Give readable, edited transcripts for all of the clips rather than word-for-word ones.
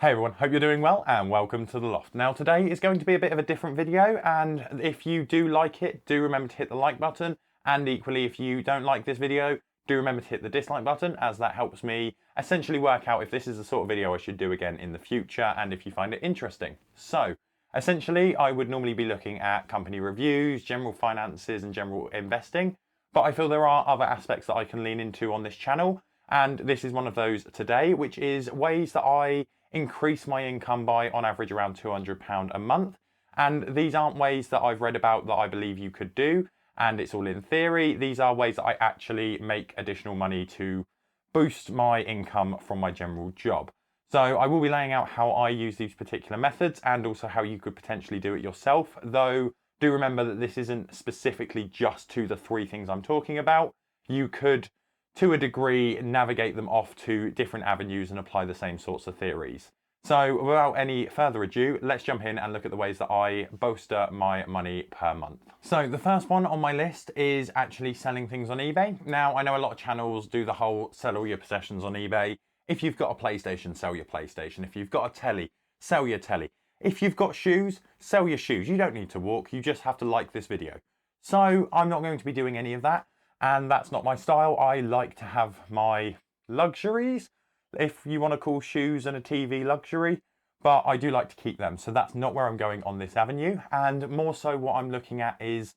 Hey everyone, hope you're doing well and welcome to The Loft. Now today is going to be a bit of a different video, and if you do like it, do remember to hit the like button, and equally if you don't like this video, do remember to hit the dislike button, as that helps me essentially work out if this is the sort of video I should do again in the future and if you find it interesting. So essentially I would normally be looking at company reviews, general finances and general investing, but I feel there are other aspects that I can lean into on this channel, and this is one of those today, which is ways that I increase my income by on average around £200 a month. And these aren't ways that I've read about that I believe you could do, and it's all in theory. These are ways that I actually make additional money to boost my income from my general job. So I will be laying out how I use these particular methods and also how you could potentially do it yourself, though do remember that this isn't specifically just to the three things I'm talking about. You could, to a degree, navigate them off to different avenues and apply the same sorts of theories. So without any further ado, let's jump in and look at the ways that I bolster my money per month. So the first one on my list is actually selling things on eBay. Now, I know a lot of channels do the whole sell all your possessions on eBay. If you've got a PlayStation, sell your PlayStation. If you've got a telly, sell your telly. If you've got shoes, sell your shoes. You don't need to walk, you just have to like this video. So I'm not going to be doing any of that, and that's not my style. I like to have my luxuries, if you want to call shoes and a TV luxury, but I do like to keep them. So that's not where I'm going on this avenue. And more so what I'm looking at is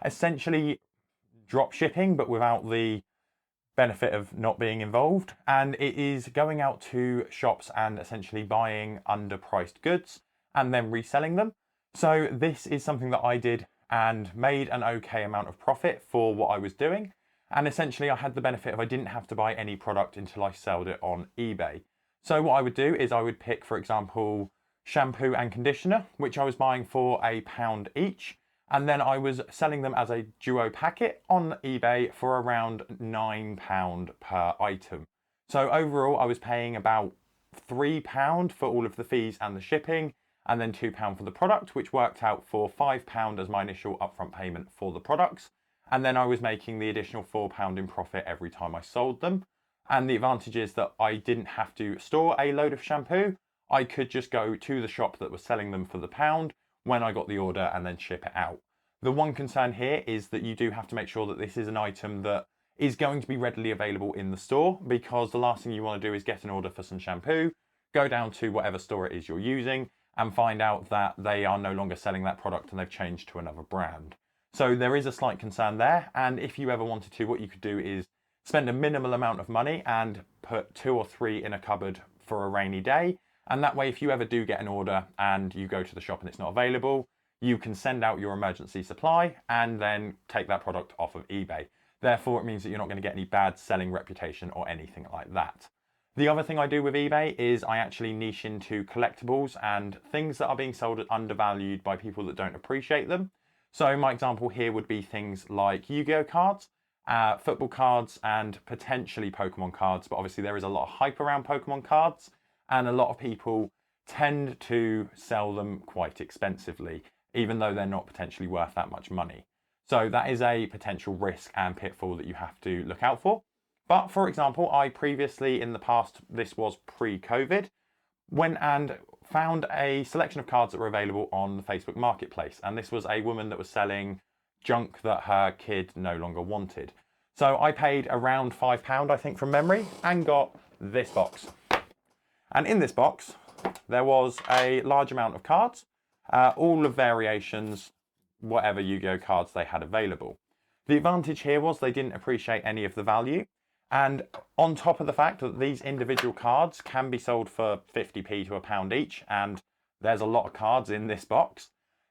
essentially drop shipping, but without the benefit of not being involved. And it is going out to shops and essentially buying underpriced goods and then reselling them. So this is something that I did and made an okay amount of profit for what I was doing. And essentially I had the benefit of I didn't have to buy any product until I sold it on eBay. So what I would do is I would pick, for example, shampoo and conditioner, which I was buying for £1 each. And then I was selling them as a duo packet on eBay for around £9 per item. So overall I was paying about £3 for all of the fees and the shipping, and then £2 for the product, which worked out for £5 as my initial upfront payment for the products. And then I was making the additional £4 in profit every time I sold them. And the advantage is that I didn't have to store a load of shampoo. I could just go to the shop that was selling them for the pound when I got the order and then ship it out. The one concern here is that you do have to make sure that this is an item that is going to be readily available in the store, because the last thing you want to do is get an order for some shampoo, go down to whatever store it is you're using and find out that they are no longer selling that product and they've changed to another brand. So there is a slight concern there, and if you ever wanted to, what you could do is spend a minimal amount of money and put 2 or 3 in a cupboard for a rainy day. And that way, if you ever do get an order and you go to the shop and it's not available, you can send out your emergency supply and then take that product off of eBay. Therefore, it means that you're not going to get any bad selling reputation or anything like that. The other thing I do with eBay is I actually niche into collectibles and things that are being sold at undervalued by people that don't appreciate them. So my example here would be things like Yu-Gi-Oh cards, football cards, and potentially Pokemon cards. But obviously there is a lot of hype around Pokemon cards, and a lot of people tend to sell them quite expensively, even though they're not potentially worth that much money. So that is a potential risk and pitfall that you have to look out for. But for example, I previously in the past, this was pre-COVID, went and found a selection of cards that were available on the Facebook Marketplace. And this was a woman that was selling junk that her kid no longer wanted. So I paid around £5, I think from memory, and got this box. And in this box, there was a large amount of cards, all of variations, whatever Yu-Gi-Oh cards they had available. The advantage here was they didn't appreciate any of the value. And on top of the fact that these individual cards can be sold for 50p to £1 each, and there's a lot of cards in this box,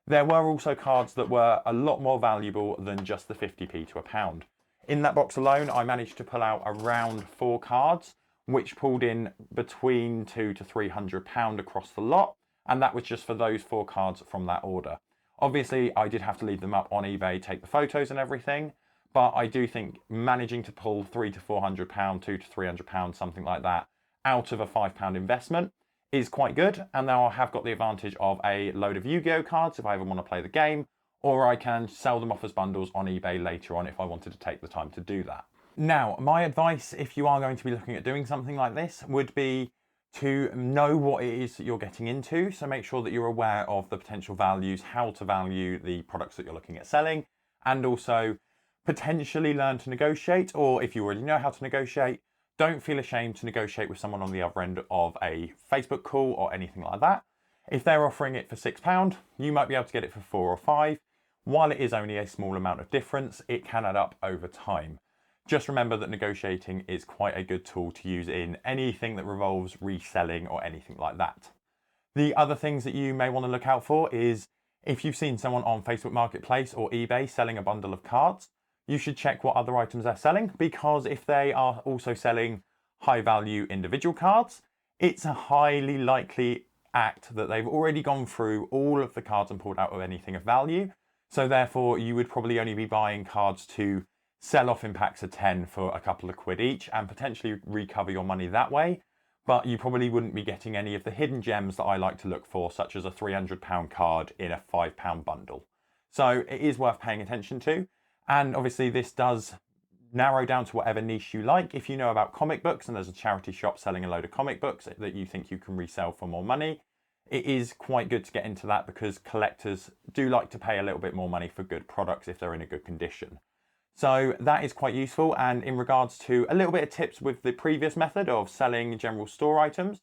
there were also cards that were a lot more valuable than just the 50p to £1. In that box alone, I managed to pull out around 4 cards, which pulled in between £200 to £300 across the lot, and that was just for those 4 cards from that order. Obviously, I did have to leave them up on eBay, take the photos and everything, but I do think managing to pull £300 to £400, £200 to £300, something like that, out of a £5 investment is quite good. And now I have got the advantage of a load of Yu-Gi-Oh cards if I ever want to play the game, or I can sell them off as bundles on eBay later on if I wanted to take the time to do that. Now, my advice, if you are going to be looking at doing something like this, would be to know what it is that you're getting into. So make sure that you're aware of the potential values, how to value the products that you're looking at selling, and also potentially learn to negotiate, or if you already know how to negotiate, don't feel ashamed to negotiate with someone on the other end of a Facebook call or anything like that. If they're offering it for £6, you might be able to get it for 4 or 5. While it is only a small amount of difference, it can add up over time. Just remember that negotiating is quite a good tool to use in anything that revolves reselling or anything like that. The other things that you may want to look out for is if you've seen someone on Facebook Marketplace or eBay selling a bundle of cards, you should check what other items they're selling, because if they are also selling high value individual cards, it's a highly likely act that they've already gone through all of the cards and pulled out of anything of value. So therefore you would probably only be buying cards to sell off in packs of 10 for a couple of quid each and potentially recover your money that way. But you probably wouldn't be getting any of the hidden gems that I like to look for, such as a £300 card in a £5 bundle. So it is worth paying attention to. And obviously this does narrow down to whatever niche you like. If you know about comic books and there's a charity shop selling a load of comic books that you think you can resell for more money, it is quite good to get into that, because collectors do like to pay a little bit more money for good products if they're in a good condition. So that is quite useful. And in regards to a little bit of tips with the previous method of selling general store items,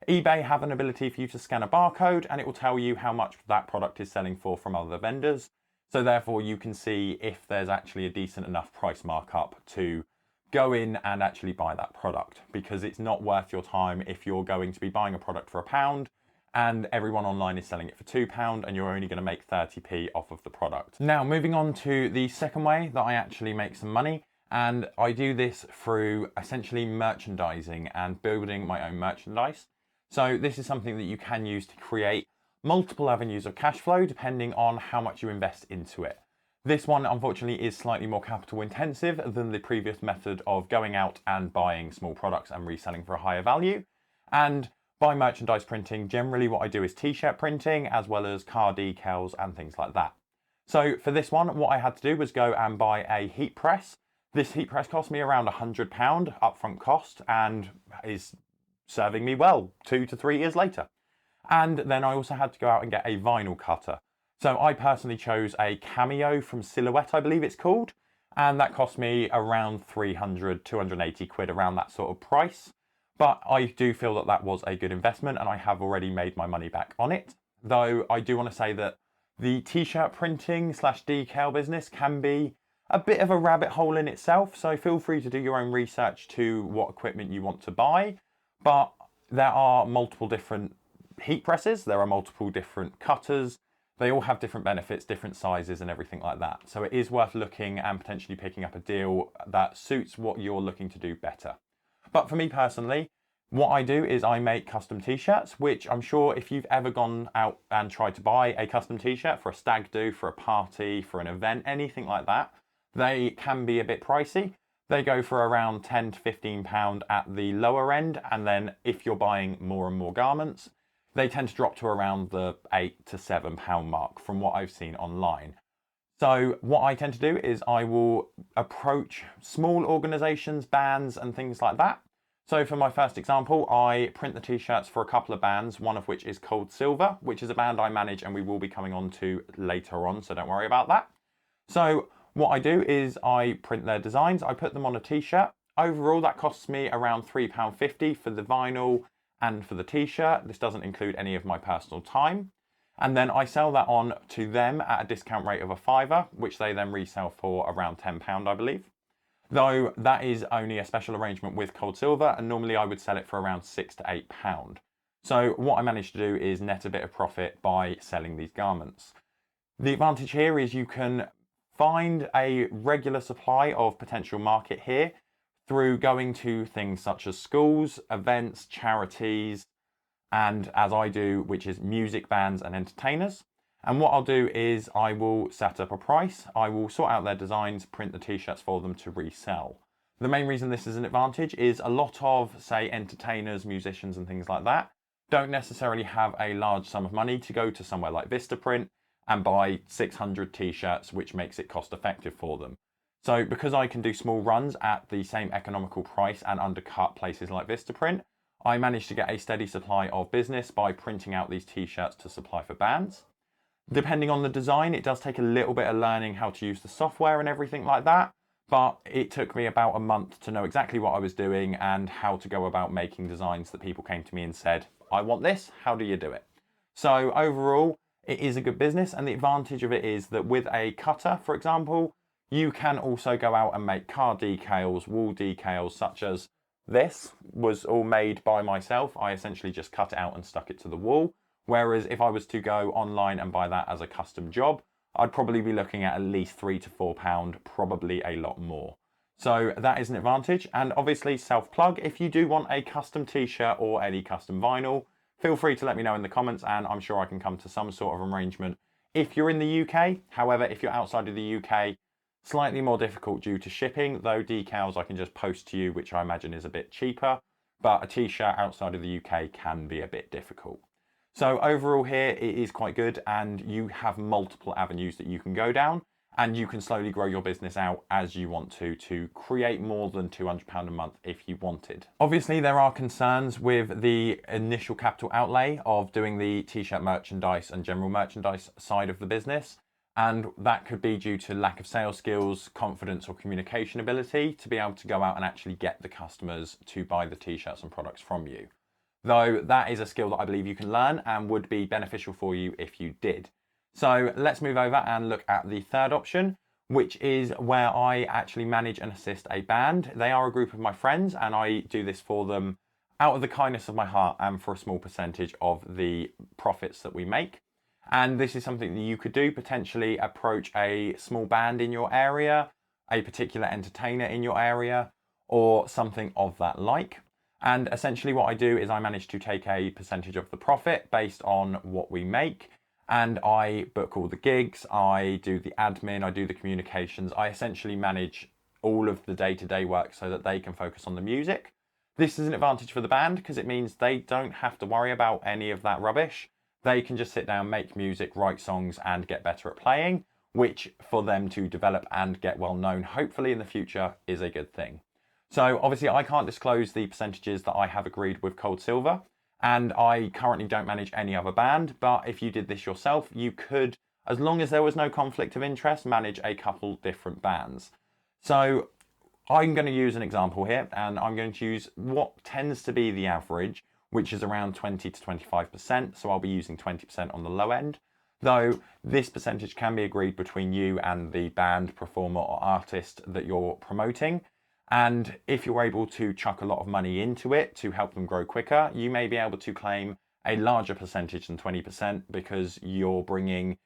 eBay have an ability for you to scan a barcode and it will tell you how much that product is selling for from other vendors. So therefore you can see if there's actually a decent enough price markup to go in and actually buy that product, because it's not worth your time if you're going to be buying a product for £1 and everyone online is selling it for £2 and you're only going to make 30p off of the product. Now moving on to the second way that I actually make some money, and I do this through essentially merchandising and building my own merchandise. So this is something that you can use to create multiple avenues of cash flow depending on how much you invest into it. This one unfortunately is slightly more capital intensive than the previous method of going out and buying small products and reselling for a higher value. And by merchandise printing, generally what I do is t-shirt printing as well as car decals and things like that. So for this one, what I had to do was go and buy a heat press. This heat press cost me around £100 upfront cost and is serving me well 2 to 3 years later. And then I also had to go out and get a vinyl cutter. So I personally chose a Cameo from Silhouette, I believe it's called. And that cost me around 300, 280 quid, around that sort of price. But I do feel that that was a good investment and I have already made my money back on it. Though I do want to say that the t-shirt printing / decal business can be a bit of a rabbit hole in itself. So feel free to do your own research to what equipment you want to buy. But there are multiple different heat presses, there are multiple different cutters, they all have different benefits, different sizes and everything like that. So it is worth looking and potentially picking up a deal that suits what you're looking to do better. But for me personally, what I do is I make custom t-shirts, which I'm sure if you've ever gone out and tried to buy a custom t-shirt for a stag do, for a party, for an event, anything like that, they can be a bit pricey. They go for around £10 to £15 at the lower end, and then if you're buying more and more garments, they tend to drop to around the £8 to £7 mark from what I've seen online. So what I tend to do is I will approach small organisations, bands and things like that. So for my first example, I print the t-shirts for a couple of bands, one of which is Cold Silver, which is a band I manage and we will be coming on to later on, so don't worry about that. So what I do is I print their designs, I put them on a t-shirt. Overall, that costs me around £3.50 for the vinyl and for the t-shirt. This doesn't include any of my personal time. And then I sell that on to them at a discount rate of £5, which they then resell for around £10, I believe. Though that is only a special arrangement with Cold Silver, and normally I would sell it for around £6 to £8. So what I managed to do is net a bit of profit by selling these garments. The advantage here is you can find a regular supply of potential market here through going to things such as schools, events, charities, and as I do, which is music bands and entertainers. And what I'll do is I will set up a price, I will sort out their designs, print the t-shirts for them to resell. The main reason this is an advantage is a lot of, say, entertainers, musicians and things like that don't necessarily have a large sum of money to go to somewhere like Vistaprint and buy 600 t-shirts, which makes it cost effective for them. So because I can do small runs at the same economical price and undercut places like Vistaprint, I managed to get a steady supply of business by printing out these t-shirts to supply for bands. Depending on the design, it does take a little bit of learning how to use the software and everything like that, but it took me about a month to know exactly what I was doing and how to go about making designs that people came to me and said, I want this, how do you do it? So overall, it is a good business, and the advantage of it is that with a cutter, for example, you can also go out and make car decals, wall decals, such as this was all made by myself. I essentially just cut it out and stuck it to the wall. Whereas if I was to go online and buy that as a custom job, I'd probably be looking at least £3 to £4, probably a lot more. So that is an advantage. And obviously self-plug, if you do want a custom t-shirt or any custom vinyl, feel free to let me know in the comments and I'm sure I can come to some sort of arrangement if you're in the UK. However, if you're outside of the UK, slightly more difficult due to shipping, though decals I can just post to you, which I imagine is a bit cheaper, but a t-shirt outside of the UK can be a bit difficult. So overall here, it is quite good, and you have multiple avenues that you can go down, and you can slowly grow your business out as you want to create more than £200 a month if you wanted. Obviously, there are concerns with the initial capital outlay of doing the t-shirt merchandise and general merchandise side of the business. And that could be due to lack of sales skills, confidence or communication ability to be able to go out and actually get the customers to buy the t-shirts and products from you. Though that is a skill that I believe you can learn and would be beneficial for you if you did. So let's move over and look at the third option, which is where I actually manage and assist a band. They are a group of my friends and I do this for them out of the kindness of my heart and for a small percentage of the profits that we make. And this is something that you could do, potentially approach a small band in your area, a particular entertainer in your area, or something of that like. And essentially what I do is I manage to take a percentage of the profit based on what we make, and I book all the gigs, I do the admin, I do the communications, I essentially manage all of the day-to-day work so that they can focus on the music. This is an advantage for the band because it means they don't have to worry about any of that rubbish. They can just sit down, make music, write songs and get better at playing, which for them to develop and get well known, hopefully in the future, is a good thing. So obviously I can't disclose the percentages that I have agreed with Cold Silver, and I currently don't manage any other band, but if you did this yourself, you could, as long as there was no conflict of interest, manage a couple different bands. So I'm going to use an example here, and I'm going to use what tends to be the average, which is around 20 to 25%. So I'll be using 20% on the low end, though this percentage can be agreed between you and the band, performer or artist that you're promoting. And if you're able to chuck a lot of money into it to help them grow quicker, you may be able to claim a larger percentage than 20% because you're bringing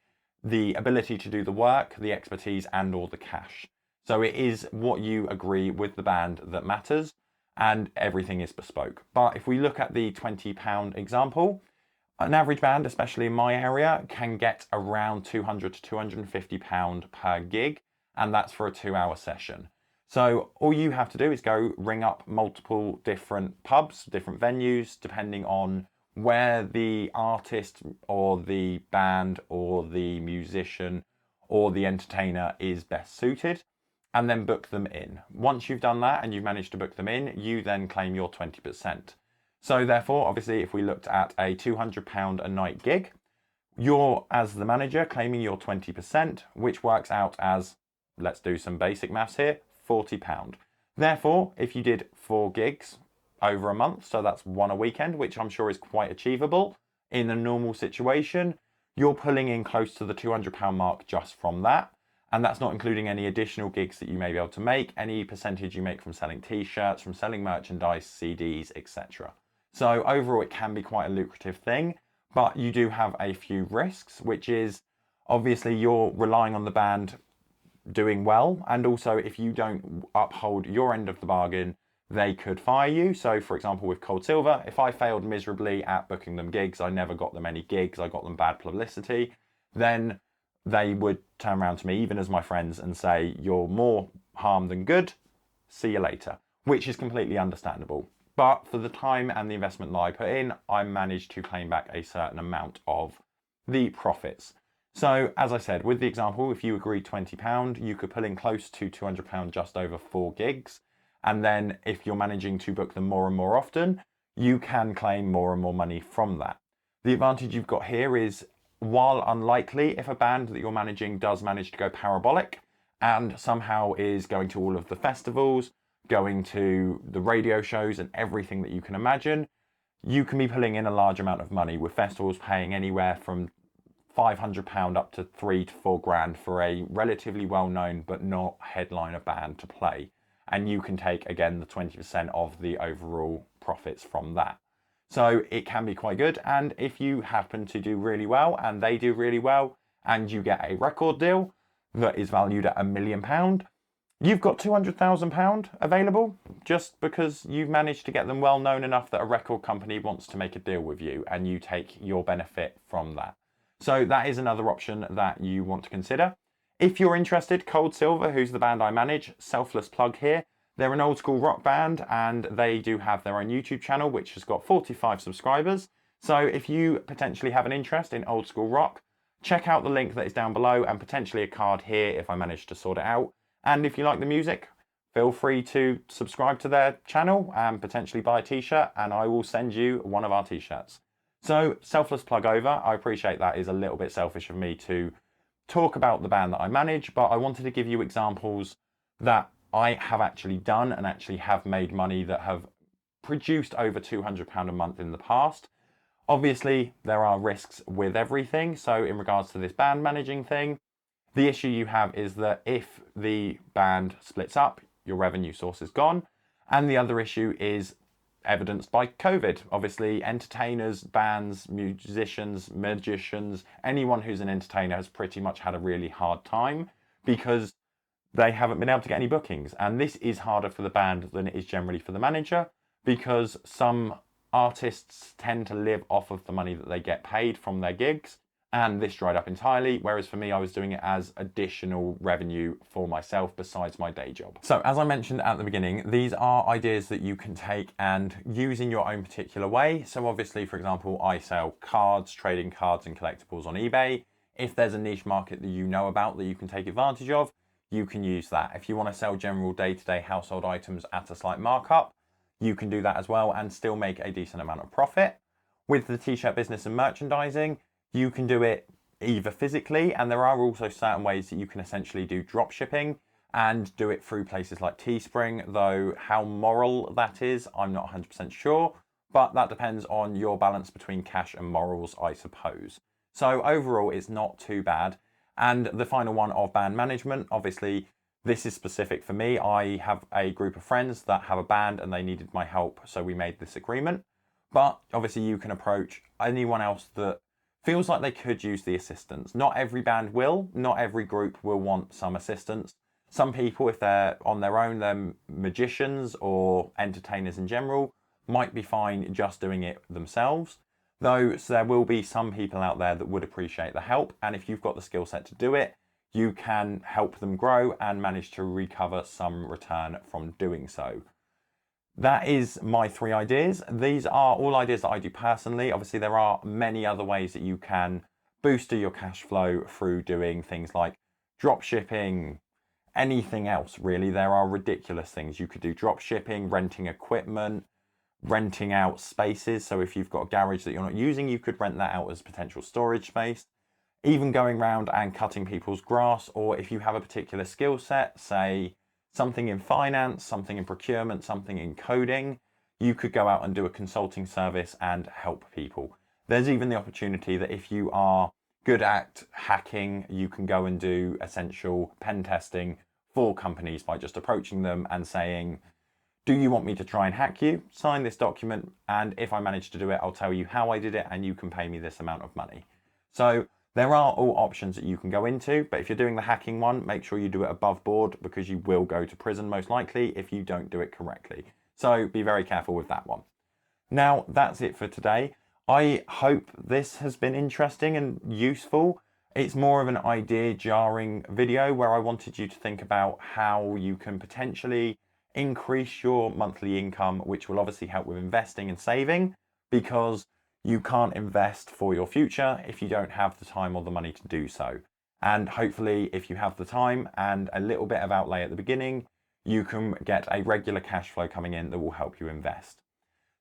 the ability to do the work, the expertise and all the cash. So it is what you agree with the band that matters, and everything is bespoke. But if we look at the £20 example, an average band, especially in my area, can get around £200 to £250 per gig, and that's for a 2-hour session. So all you have to do is go ring up multiple different pubs, different venues, depending on where the artist or the band or the musician or the entertainer is best suited, and then book them in. Once you've done that and you've managed to book them in, you then claim your 20%. So therefore, obviously, if we looked at a £200 a night gig, you're, as the manager, claiming your 20%, which works out as, let's do some basic maths here, £40. Therefore, if you did 4 gigs over a month, so that's 1 a weekend, which I'm sure is quite achievable in a normal situation, you're pulling in close to the £200 mark just from that. And that's not including any additional gigs that you may be able to make, any percentage you make from selling t-shirts, from selling merchandise, CDs, etc. So overall, it can be quite a lucrative thing, but you do have a few risks, which is obviously you're relying on the band doing well. And also if you don't uphold your end of the bargain, they could fire you. So for example, with Cold Silver, if I failed miserably at booking them gigs, I never got them any gigs, I got them bad publicity, then they would turn around to me, even as my friends, and say, you're more harm than good, see you later, which is completely understandable. But for the time and the investment that I put in, I managed to claim back a certain amount of the profits. So as I said, with the example, if you agreed £20, you could pull in close to £200 just over 4 gigs. And then if you're managing to book them more and more often, you can claim more and more money from that. The advantage you've got here is, while unlikely, if a band that you're managing does manage to go parabolic and somehow is going to all of the festivals, going to the radio shows and everything that you can imagine, you can be pulling in a large amount of money, with festivals paying anywhere from £500 up to £3 to £4 for a relatively well-known but not headliner band to play. And you can take, again, the 20% of the overall profits from that. So it can be quite good. And if you happen to do really well and they do really well and you get a record deal that is valued at £1 million, you've got £200,000 available just because you've managed to get them well known enough that a record company wants to make a deal with you, and you take your benefit from that. So that is another option that you want to consider. If you're interested, Cold Silver, who's the band I manage, selfless plug here. They're an old school rock band and they do have their own YouTube channel, which has got 45 subscribers. So if you potentially have an interest in old school rock, check out the link that is down below and potentially a card here if I manage to sort it out. And if you like the music, feel free to subscribe to their channel and potentially buy a t-shirt, and I will send you one of our t-shirts. So selfless plug over. I appreciate that is a little bit selfish of me to talk about the band that I manage, but I wanted to give you examples that I have actually done and actually have made money that have produced over £200 a month in the past. Obviously, there are risks with everything. So in regards to this band managing thing, the issue you have is that if the band splits up, your revenue source is gone. And the other issue is evidenced by COVID. Obviously, entertainers, bands, musicians, magicians, anyone who's an entertainer has pretty much had a really hard time because they haven't been able to get any bookings. And this is harder for the band than it is generally for the manager, because some artists tend to live off of the money that they get paid from their gigs. And this dried up entirely, whereas for me, I was doing it as additional revenue for myself besides my day job. So as I mentioned at the beginning, these are ideas that you can take and use in your own particular way. So obviously, for example, I sell cards, trading cards and collectibles on eBay. If there's a niche market that you know about that you can take advantage of, you can use that. If you want to sell general day-to-day household items at a slight markup, you can do that as well and still make a decent amount of profit. With the t-shirt business and merchandising, you can do it either physically, and there are also certain ways that you can essentially do drop shipping and do it through places like Teespring, though how moral that is, I'm not 100% sure, but that depends on your balance between cash and morals, I suppose. So overall, it's not too bad. And the final one of band management, obviously, this is specific for me. I have a group of friends that have a band and they needed my help, so we made this agreement. But obviously you can approach anyone else that feels like they could use the assistance. Not every band will, not every group will want some assistance. Some people, if they're on their own, they're magicians or entertainers in general, might be fine just doing it themselves. Though so there will be some people out there that would appreciate the help, and if you've got the skill set to do it, you can help them grow and manage to recover some return from doing so. That is my 3 ideas. These are all ideas that I do personally. Obviously, there are many other ways that you can boost your cash flow through doing things like drop shipping, anything else really. There are ridiculous things. You could do drop shipping, renting equipment, renting out spaces. So if you've got a garage that you're not using, you could rent that out as potential storage space. Even going around and cutting people's grass, or if you have a particular skill set, say something in finance, something in procurement, something in coding, you could go out and do a consulting service and help people. There's even the opportunity that if you are good at hacking, you can go and do essential pen testing for companies by just approaching them and saying, do you want me to try and hack you? Sign this document, and if I manage to do it, I'll tell you how I did it and you can pay me this amount of money. So there are all options that you can go into, but if you're doing the hacking one, make sure you do it above board, because you will go to prison most likely if you don't do it correctly. So be very careful with that one. Now, that's it for today. I hope this has been interesting and useful. It's more of an idea jarring video where I wanted you to think about how you can potentially increase your monthly income, which will obviously help with investing and saving, because you can't invest for your future if you don't have the time or the money to do so. And hopefully, if you have the time and a little bit of outlay at the beginning, you can get a regular cash flow coming in that will help you invest.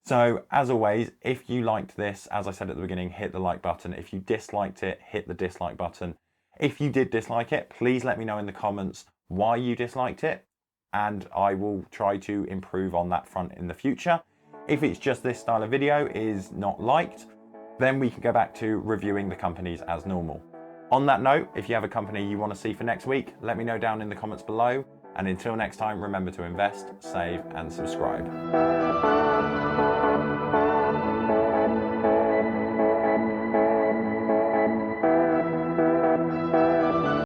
So as always, if you liked this, as I said at the beginning, hit the like button. If you disliked it, hit the dislike button. If you did dislike it, please let me know in the comments why you disliked it, and I will try to improve on that front in the future. If it's just this style of video is not liked, then we can go back to reviewing the companies as normal. On that note, if you have a company you want to see for next week, let me know down in the comments below. And until next time, remember to invest, save, and subscribe.